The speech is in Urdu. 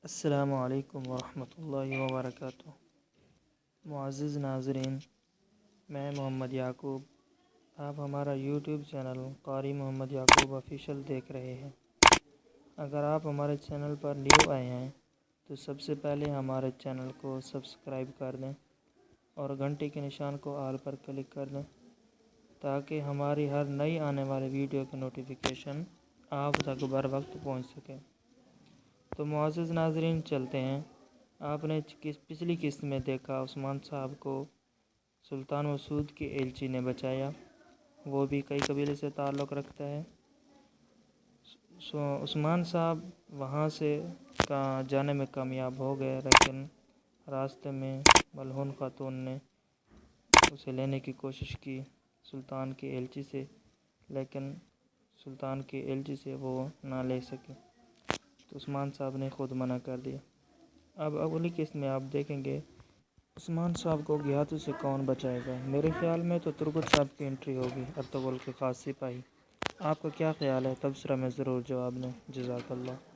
السلام علیکم ورحمۃ اللہ وبرکاتہ۔ معزز ناظرین، میں محمد یعقوب، آپ ہمارا یوٹیوب چینل قاری محمد یعقوب آفیشیل دیکھ رہے ہیں۔ اگر آپ ہمارے چینل پر نیو آئے ہیں تو سب سے پہلے ہمارے چینل کو سبسکرائب کر دیں اور گھنٹی کے نشان کو آل پر کلک کر دیں تاکہ ہماری ہر نئی آنے والی ویڈیو کی نوٹیفیکیشن آپ تک بر وقت پہنچ سکے۔ تو معزز ناظرین، چلتے ہیں۔ آپ نے پچھلی قسط میں دیکھا عثمان صاحب کو سلطان مسعود کے ایلچی نے بچایا، وہ بھی کئی قبیلے سے تعلق رکھتا ہے۔ عثمان صاحب وہاں سے جانے میں کامیاب ہو گئے، لیکن راستے میں ملعون خاتون نے اسے لینے کی کوشش کی سلطان کے ایلچی سے، لیکن سلطان کے ایلچی سے وہ نہ لے سکے تو عثمان صاحب نے خود منع کر دیا۔ اب اگلی قسط میں آپ دیکھیں گے عثمان صاحب کو گھیاتوں سے کون بچائے گا۔ میرے خیال میں تو ترگت صاحب کی انٹری ہوگی، ارطغرل کے خاص سپاہی۔ آپ کا کیا خیال ہے؟ تبصرہ میں ضرور جواب دیں۔ جزاک اللہ۔